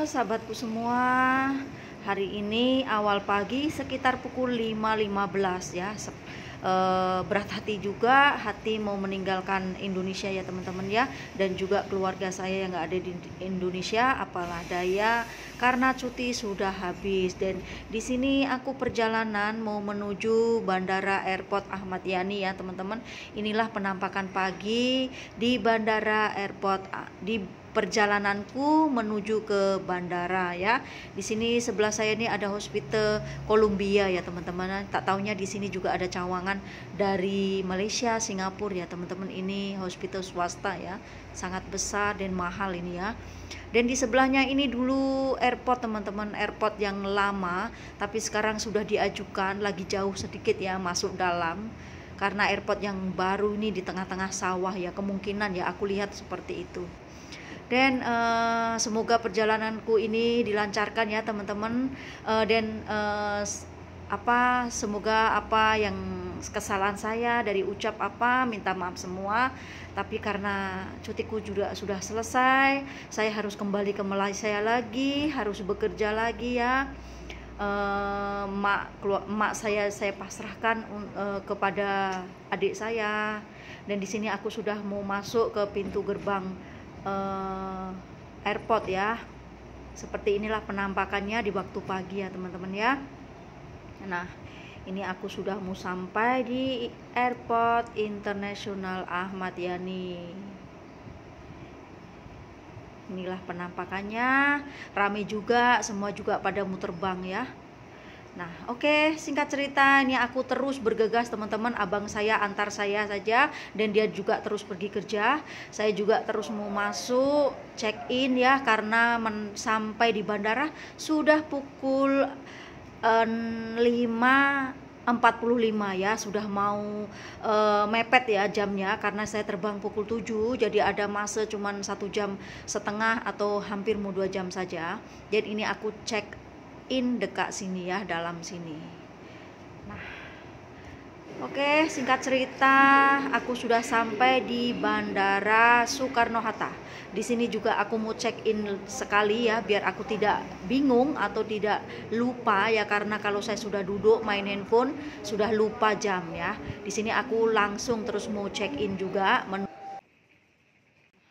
sahabatku semua. Hari ini awal pagi sekitar pukul 5.15 ya. Berat hati juga, hati mau meninggalkan Indonesia ya teman-teman ya, dan juga keluarga saya yang nggak ada di Indonesia. Apalah daya, karena cuti sudah habis. Dan di sini aku perjalanan mau menuju Bandara Airport Ahmad Yani ya teman-teman. Inilah penampakan pagi di Bandara Airport di perjalananku menuju ke bandara ya. Di sini sebelah saya ini ada Hospital Columbia ya teman-teman. Tak taunya di sini juga ada cawangan dari Malaysia, Singapura ya teman-teman. Ini hospital swasta ya, sangat besar dan mahal ini ya. Dan di sebelahnya ini dulu airport teman-teman, airport yang lama tapi sekarang sudah diajukan lagi jauh sedikit ya masuk dalam. Karena airport yang baru ini di tengah-tengah sawah ya, kemungkinan ya aku lihat seperti itu. Dan semoga perjalananku ini dilancarkan ya teman-teman, dan semoga apa yang kesalahan saya dari ucap minta maaf semua. Tapi karena cutiku juga sudah selesai, saya harus kembali ke Malaysia lagi, harus bekerja lagi ya. Mak saya pasrahkan kepada adik saya. Dan di sini aku sudah mau masuk ke pintu gerbang airport ya. Seperti inilah penampakannya di waktu pagi ya teman-teman ya. Nah, ini aku sudah mau sampai di Airport Internasional Ahmad Yani. Inilah penampakannya, ramai juga, semua juga pada muter bang ya. Nah, oke, singkat cerita ini aku terus bergegas teman-teman. Abang saya antar saya saja dan dia juga terus pergi kerja. Saya juga terus mau masuk check in ya, karena sampai di bandara sudah pukul 5.45 ya, sudah mau mepet ya jamnya, karena saya terbang pukul 7, jadi ada masa cuman 1,5 jam atau hampir mau 2 jam saja. Jadi ini aku check in dekat sini ya, dalam sini. Nah, oke, singkat cerita aku sudah sampai di Bandara Soekarno-Hatta. Di sini juga aku mau check in sekali ya, biar aku tidak bingung atau tidak lupa ya, karena kalau saya sudah duduk main handphone sudah lupa jam ya. Di sini aku langsung terus mau check in juga.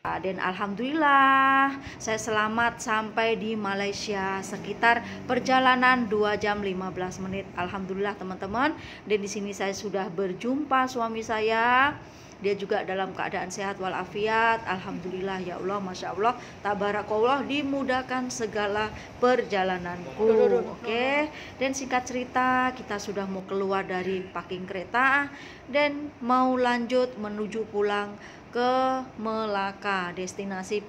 Dan alhamdulillah saya selamat sampai di Malaysia, sekitar perjalanan 2 jam 15 menit. Alhamdulillah teman-teman. Dan di sini saya sudah berjumpa suami saya. Dia juga dalam keadaan sehat walafiat. Alhamdulillah ya Allah, Masya Allah, tabarakallah, dimudahkan segala perjalananku. Oke. Dan singkat cerita kita sudah mau keluar dari parking kereta dan mau lanjut menuju pulang ke Melaka, destinasi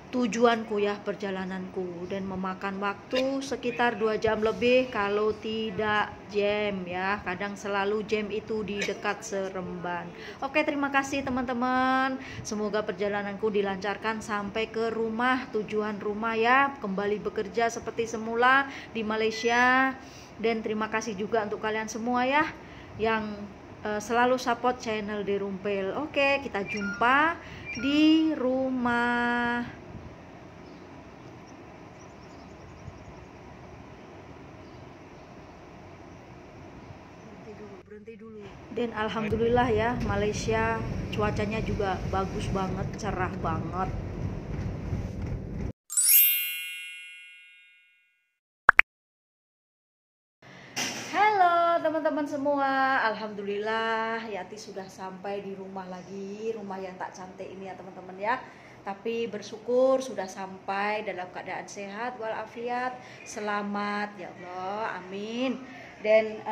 tujuanku ya, perjalananku. Dan memakan waktu sekitar 2 jam lebih kalau tidak jam ya. Kadang selalu jam itu di dekat Seremban. Oke, terima kasih teman-teman. Semoga perjalananku dilancarkan sampai ke rumah, tujuan rumah ya. Kembali bekerja seperti semula di Malaysia. Dan terima kasih juga untuk kalian semua ya yang selalu support channel Derumpel. Oke, kita jumpa di rumah. Berhenti dulu. Dan alhamdulillah ya, Malaysia cuacanya juga bagus banget, cerah banget. Teman-teman semua, alhamdulillah Yati sudah sampai di rumah lagi, rumah yang tak cantik ini ya teman-teman ya. Tapi bersyukur sudah sampai dalam keadaan sehat walafiat, selamat ya Allah, amin. Dan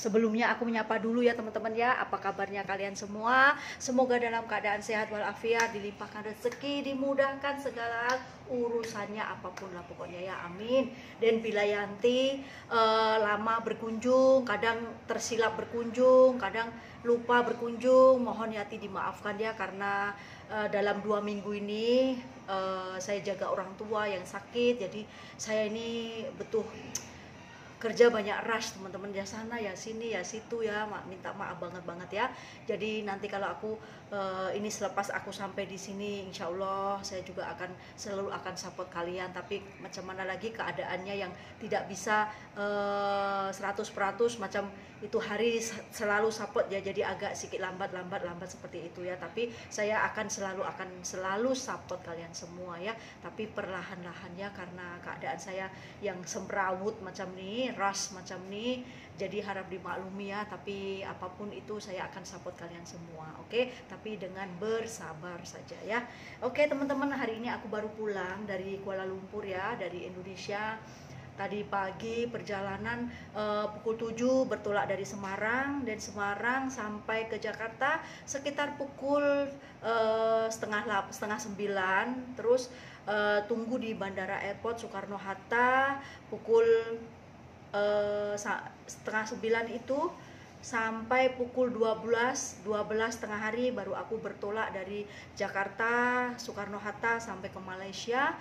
sebelumnya aku menyapa dulu ya teman-teman ya, apa kabarnya kalian semua? Semoga dalam keadaan sehat walafiat, dilimpahkan rezeki, dimudahkan segala urusannya apapun lah pokoknya ya, amin. Dan bila Yanti lama berkunjung, kadang tersilap berkunjung, kadang lupa berkunjung, mohon Yati dimaafkan ya, karena dalam 2 minggu ini saya jaga orang tua yang sakit, jadi saya ini betul kerja banyak rush teman-teman, ya sana ya sini ya situ ya, minta maaf banget ya. Jadi nanti kalau aku ini selepas aku sampai di sini, insya Allah saya juga selalu akan support kalian. Tapi macam mana lagi keadaannya yang tidak bisa 100% macam itu hari selalu support ya, jadi agak sedikit lambat seperti itu ya. Tapi saya akan selalu support kalian semua ya, tapi perlahan-lahan ya, karena keadaan saya yang semrawut macam ini, rush macam ini, jadi harap dimaklumi ya. Tapi apapun itu saya akan support kalian semua, oke? Tapi dengan bersabar saja ya. Oke teman-teman, hari ini aku baru pulang dari Kuala Lumpur ya, dari Indonesia. Tadi pagi perjalanan pukul 7 bertolak dari Semarang, dan Semarang sampai ke Jakarta sekitar pukul setengah 9. Terus tunggu di Bandara Airport Soekarno-Hatta pukul setengah 9 itu, sampai pukul 12 tengah hari baru aku bertolak dari Jakarta Soekarno-Hatta sampai ke Malaysia.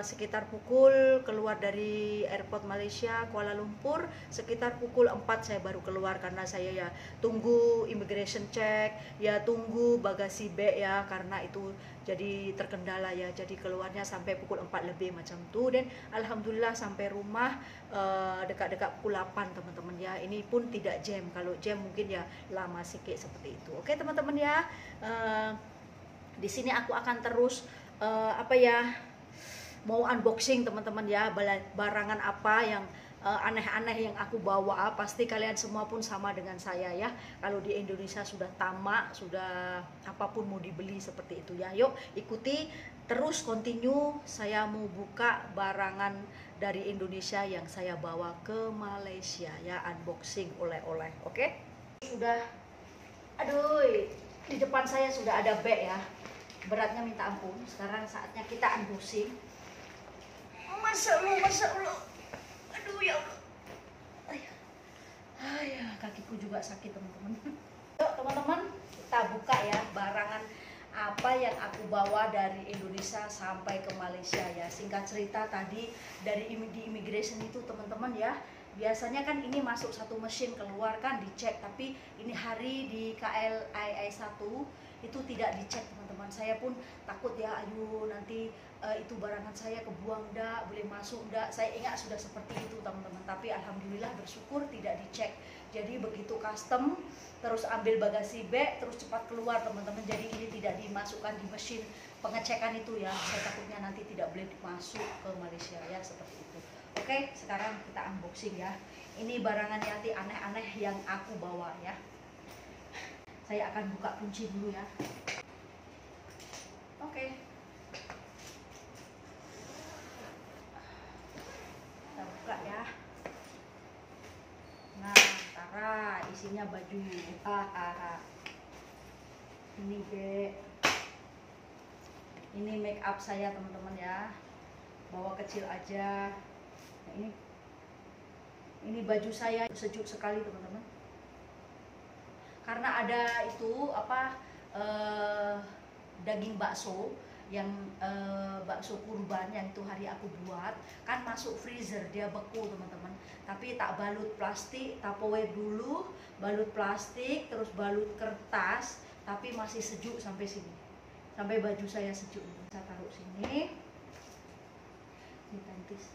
Sekitar pukul keluar dari airport Malaysia Kuala Lumpur sekitar pukul 4 saya baru keluar, karena saya ya tunggu immigration check ya, tunggu bagasi bag ya, karena itu jadi terkendala ya, jadi keluarnya sampai pukul 4 lebih macam tuh. Dan alhamdulillah sampai rumah dekat-dekat pukul 8 teman-teman ya. Ini pun tidak jam, kalau jam mungkin ya lama sedikit seperti itu. Oke teman-teman ya, di sini aku akan terus mau unboxing teman-teman ya, barangan apa yang aneh-aneh yang aku bawa. Pasti kalian semua pun sama dengan saya ya, kalau di Indonesia sudah tamak, sudah apapun mau dibeli seperti itu ya. Yuk ikuti terus, continue, saya mau buka barangan dari Indonesia yang saya bawa ke Malaysia ya, unboxing oleh-oleh. Oke? Sudah, aduh, di depan saya sudah ada bag ya, beratnya minta ampun. Sekarang saatnya kita unboxing. Masya Allah, aduh ya Allah, ayah, kakiku juga sakit teman-teman. Yuk teman-teman, kita buka ya barangan apa yang aku bawa dari Indonesia sampai ke Malaysia ya. Singkat cerita, tadi di immigration itu teman-teman ya, biasanya kan ini masuk satu mesin, keluar kan dicek, tapi ini hari di KLII 1 itu tidak dicek teman-teman. Saya pun takut ya, ayo nanti itu barangan saya kebuang enggak, boleh masuk enggak. Saya ingat sudah seperti itu teman-teman, tapi alhamdulillah bersyukur tidak dicek. Jadi begitu custom terus ambil bagasi bag, terus cepat keluar teman-teman. Jadi ini tidak dimasukkan di mesin pengecekan itu ya, saya takutnya nanti tidak boleh masuk ke Malaysia ya, seperti itu. Oke, sekarang kita unboxing ya. Ini barangan Yati aneh-aneh yang aku bawa ya. Saya akan buka kunci dulu ya. Oke. Kita buka ya. Nah, tara, isinya baju. Ini bag. Ini make up saya teman-teman ya. Bawa kecil aja. Nah, ini baju saya, sejuk sekali teman-teman. Karena ada itu daging bakso yang bakso kurban yang itu hari aku buat, kan masuk freezer, dia beku teman-teman. Tapi tak balut plastik, Tupperware dulu, balut plastik, terus balut kertas, tapi masih sejuk sampai sini, sampai baju saya sejuk. Saya taruh sini. Ini pantis.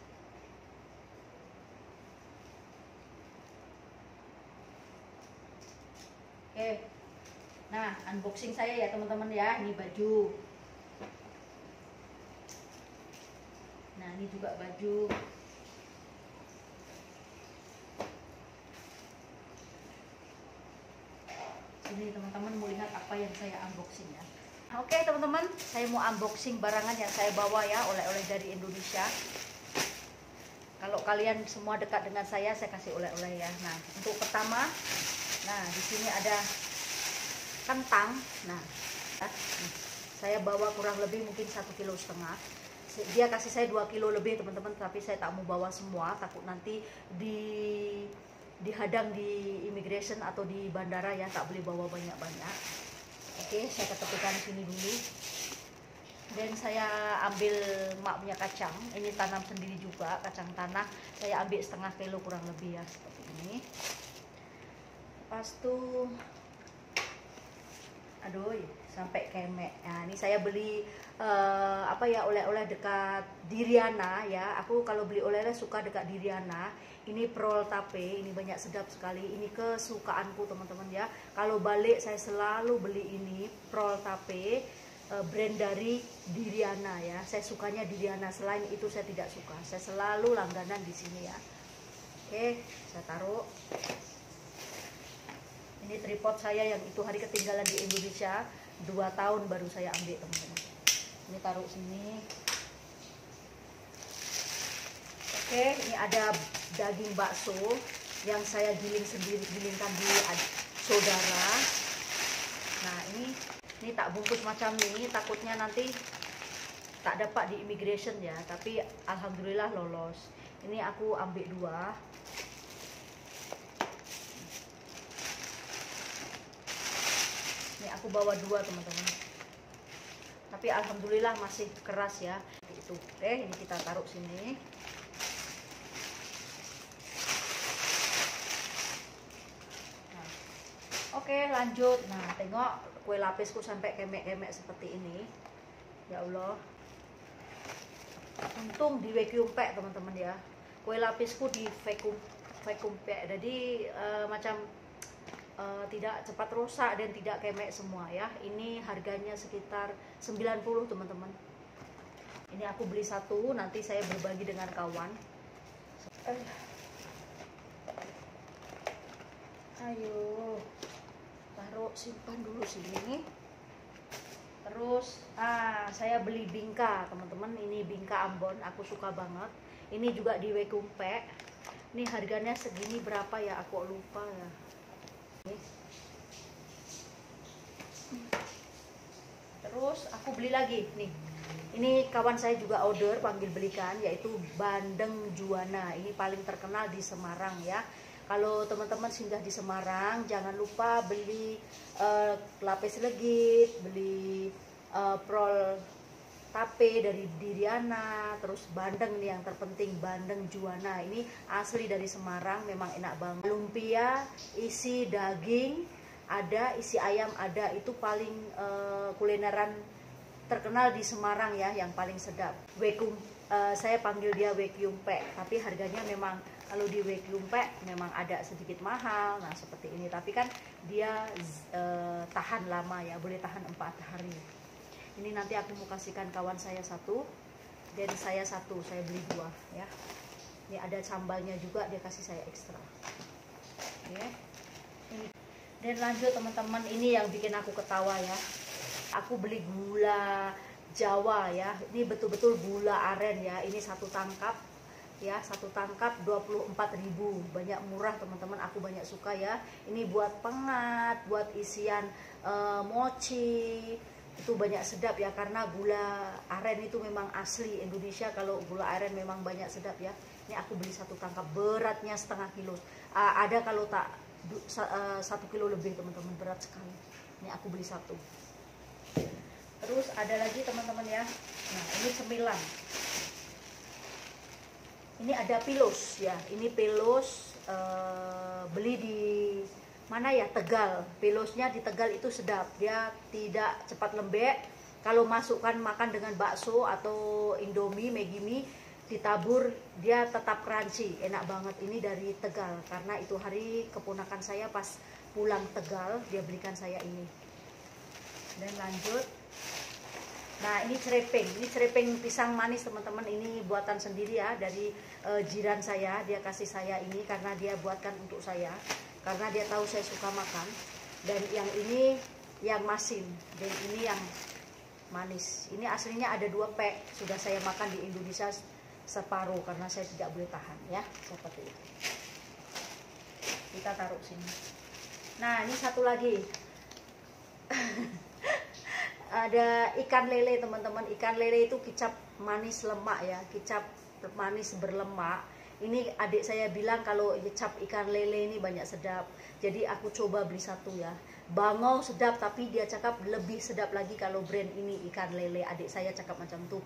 Oke, nah unboxing saya ya teman-teman ya. Ini baju. Nah ini juga baju. Sini teman-teman mau lihat apa yang saya unboxing ya. Oke teman-teman, saya mau unboxing barangan yang saya bawa ya, oleh-oleh dari Indonesia. Kalau kalian semua dekat dengan saya kasih oleh-oleh ya. Nah untuk pertama, nah di sini ada kentang. Nah saya bawa kurang lebih mungkin 1,5 kilo. Dia kasih saya 2 kilo lebih teman-teman, tapi saya tak mau bawa semua, takut nanti dihadang di immigration atau di bandara ya, tak boleh bawa banyak-banyak. Oke, saya ketepikan sini dulu. Dan saya ambil mak punya kacang, ini tanam sendiri juga, kacang tanah. Saya ambil setengah kilo kurang lebih ya, seperti ini. Lepas tuh, aduh, sampai kemek. Nah, ini saya beli apa ya, oleh-oleh dekat Diriana ya. Aku kalau beli oleh-oleh suka dekat Diriana. Ini prol tape, ini banyak sedap sekali. Ini kesukaanku teman-teman ya. Kalau balik saya selalu beli ini prol tape, brand dari Diriana ya. Saya sukanya Diriana, selain itu saya tidak suka. Saya selalu langganan di sini ya. Oke, saya taruh. Ini tripod saya yang itu hari ketinggalan di Indonesia, 2 tahun baru saya ambil teman-teman. Ini taruh sini. Oke, ini ada daging bakso yang saya gilingkan di saudara. Nah, ini tak bungkus macam ini, takutnya nanti tak dapat di immigration ya, tapi alhamdulillah lolos. Ini aku ambil 2. Ini aku bawa 2 teman-teman, tapi alhamdulillah masih keras ya. Itu ini kita taruh sini. Nah, oke, lanjut. Nah, tengok kue lapisku sampai kemek-kemek seperti ini. Ya Allah, untung di vacuum pack teman-teman ya. Kue lapisku di vacuum pack, jadi macam tidak cepat rusak dan tidak kemek semua ya. Ini harganya sekitar 90 teman-teman. Ini aku beli 1, nanti saya berbagi dengan kawan. Ayo, taruh, simpan dulu sini. Terus saya beli bingka teman-teman. Ini bingka Ambon, aku suka banget. Ini juga di vacuum pack. Ini harganya segini berapa ya, aku lupa ya. Terus aku beli lagi nih. Ini kawan saya juga order, panggil belikan, yaitu bandeng juana. Ini paling terkenal di Semarang ya. Kalau teman-teman singgah di Semarang, jangan lupa beli lapis legit, beli prol tape dari Diriana, terus bandeng nih yang terpenting, bandeng juana. Ini asli dari Semarang, memang enak banget. Lumpia isi daging ada, isi ayam ada. Itu paling kulineran terkenal di Semarang ya, yang paling sedap. Saya panggil dia vacuum pack, tapi harganya memang kalau di vacuum pack memang ada sedikit mahal. Nah, seperti ini, tapi kan dia tahan lama ya, boleh tahan 4 hari. Ini nanti aku mau kasihkan kawan saya 1 dan saya 1, saya beli 2 ya. Ini ada sambalnya juga, dia kasih saya ekstra. Oke. Ini. Dan lanjut teman-teman, ini yang bikin aku ketawa ya. Aku beli gula Jawa ya. Ini betul-betul gula aren ya. Ini 1 tangkap ya, 1 tangkap 24.000. Banyak, murah teman-teman, aku banyak suka ya. Ini buat pengat, buat isian mochi. Itu banyak sedap ya, karena gula aren itu memang asli Indonesia. Kalau gula aren memang banyak sedap ya. Ini aku beli 1 tangkap, beratnya setengah kilo. Ada kalau tak 1 kilo lebih teman-teman, berat sekali. Ini aku beli 1. Terus ada lagi teman-teman ya. Nah, ini cemilan. Ini ada pilos ya. Ini pilos beli di mana ya, Tegal. Pilosnya di Tegal itu sedap. Dia tidak cepat lembek. Kalau masukkan makan dengan bakso atau Indomie, Maggi mie, ditabur, dia tetap crunchy, enak banget. Ini dari Tegal, karena itu hari keponakan saya pas pulang Tegal, dia belikan saya ini. Dan lanjut. Nah, ini cerepeng pisang manis teman-teman. Ini buatan sendiri ya, dari jiran saya. Dia kasih saya ini karena dia buatkan untuk saya, karena dia tahu saya suka makan. Dan yang ini yang masin, dan ini yang manis. Ini aslinya ada 2 pack, sudah saya makan di Indonesia separuh karena saya tidak boleh tahan ya, seperti itu. Kita taruh sini. Nah, ini 1 lagi. Ada ikan lele teman-teman. Ikan lele itu kicap manis lemak ya, kicap manis berlemak. Ini adik saya bilang kalau kicap ikan lele ini banyak sedap, jadi aku coba beli 1 ya. bangau sedap, tapi dia cakap lebih sedap lagi kalau brand ini ikan lele. Adik saya cakap macam tuh,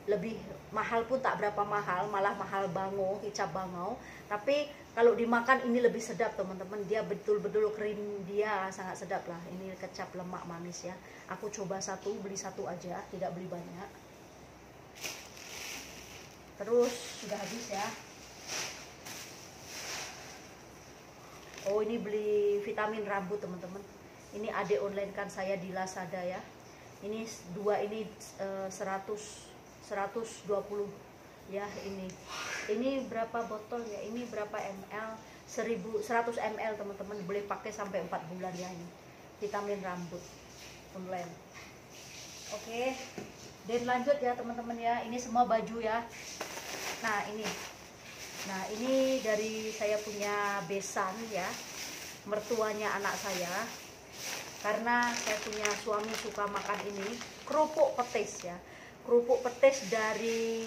lebih mahal pun tak berapa mahal, malah mahal bangau, kicap bangau. Tapi kalau dimakan ini lebih sedap teman-teman, dia betul-betul krim, dia sangat sedap lah. Ini kecap lemak manis ya. Aku coba satu, beli satu aja, tidak beli banyak. Terus sudah habis ya. Oh, ini beli vitamin rambut teman-teman. Ini adik online kan saya di Lazada ya. Ini dua ini 120 ya. Ini berapa botol ya? Ini berapa ml? 100 ml teman-teman, boleh pakai sampai 4 bulan ya. Ini vitamin rambut online. Oke, dan lanjut ya teman-teman ya. Ini semua baju ya. Nah ini dari saya punya besan ya, mertuanya anak saya. Karena saya punya suami suka makan ini, kerupuk petis ya. Kerupuk petis dari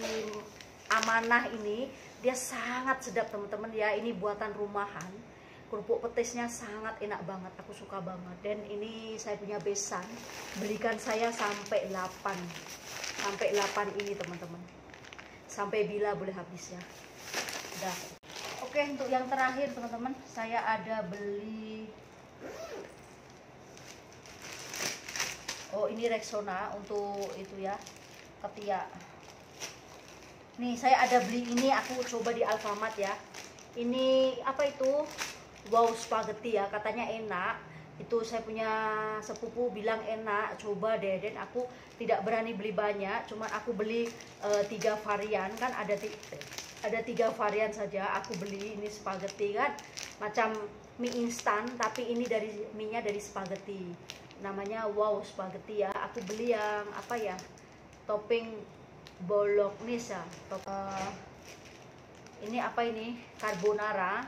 Amanah ini, dia sangat sedap teman-teman ya. Ini buatan rumahan. Kerupuk petisnya sangat enak banget, aku suka banget. Dan ini saya punya besan, belikan saya sampai 8 ini teman-teman. Sampai bila boleh habis ya. Udah. Oke, untuk yang terakhir teman-teman, saya ada beli, oh ini Rexona untuk itu ya, ketiak. Nih saya ada beli ini, aku coba di Alfamart ya. Ini apa itu? Wow spaghetti ya, katanya enak. Itu saya punya sepupu bilang enak, coba deh. Dan aku tidak berani beli banyak, cuman aku beli 3 varian kan, ada 3 varian saja aku beli. Ini spaghetti kan, macam mie instan, tapi ini mie-nya dari spaghetti. Namanya wow spaghetti ya. Aku beli yang apa ya, topping bolognese ya. Ini apa ini, carbonara.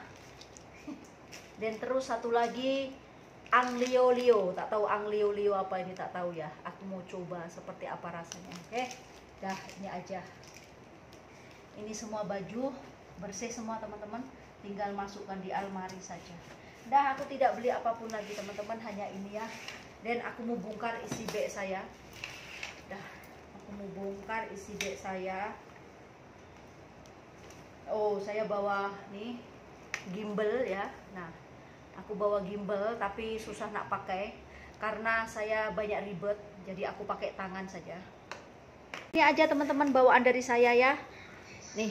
Dan terus satu lagi angliolio, tak tahu angliolio apa ini, tak tahu ya. Aku mau coba seperti apa rasanya. Oke, dah ini aja. Ini semua baju bersih semua teman-teman, tinggal masukkan di almari saja. Dah, aku tidak beli apapun lagi teman-teman, hanya ini ya. Dan aku mau bongkar isi bag saya. Dah, aku mau bongkar isi bag saya. Oh, saya bawa nih gimbal ya. Nah, aku bawa gimbal tapi susah nak pakai karena saya banyak ribet, jadi aku pakai tangan saja. Ini aja teman-teman bawaan dari saya ya. Nih,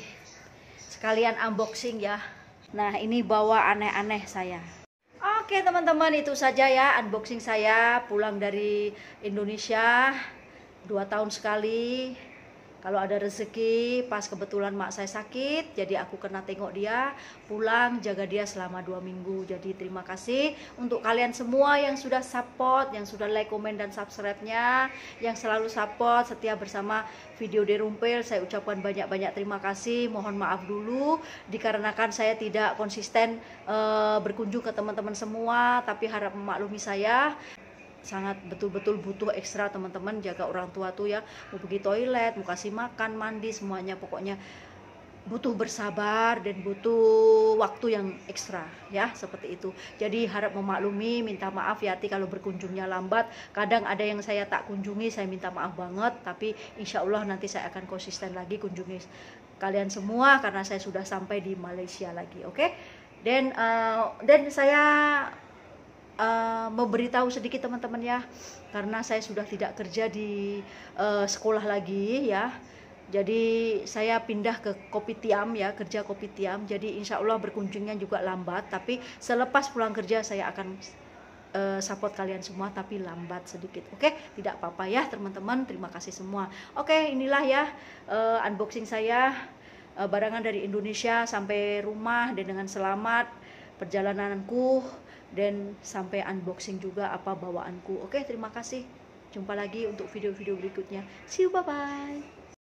sekalian unboxing ya. Nah, ini bawa aneh-aneh saya. Oke teman-teman, itu saja ya unboxing saya pulang dari Indonesia 2 tahun sekali. Kalau ada rezeki, pas kebetulan mak saya sakit, jadi aku kena tengok dia, pulang jaga dia selama 2 minggu. Jadi terima kasih untuk kalian semua yang sudah support, yang sudah like, komen, dan subscribe-nya, yang selalu support setia bersama video Derumpil. Saya ucapkan banyak-banyak terima kasih. Mohon maaf dulu dikarenakan saya tidak konsisten berkunjung ke teman-teman semua, tapi harap memaklumi saya. Sangat betul-betul butuh ekstra teman-teman, jaga orang tua tuh ya, mau pergi toilet, mau kasih makan, mandi, semuanya pokoknya butuh bersabar dan butuh waktu yang ekstra ya, seperti itu. Jadi harap memaklumi, minta maaf ya hati kalau berkunjungnya lambat. Kadang ada yang saya tak kunjungi, saya minta maaf banget, tapi insya Allah nanti saya akan konsisten lagi kunjungi kalian semua karena saya sudah sampai di Malaysia lagi. Oke? Dan saya memberitahu sedikit teman-teman ya, karena saya sudah tidak kerja di sekolah lagi ya, jadi saya pindah ke Kopitiam ya, kerja Kopitiam. Jadi insya Allah berkunjungnya juga lambat, tapi selepas pulang kerja saya akan support kalian semua, tapi lambat sedikit. Oke, tidak apa-apa ya teman-teman, terima kasih semua. Oke, inilah ya unboxing saya, barangan dari Indonesia sampai rumah dan dengan selamat perjalananku, dan sampai unboxing juga apa bawaanku. Oke, terima kasih. Jumpa lagi untuk video-video berikutnya. See you, bye-bye.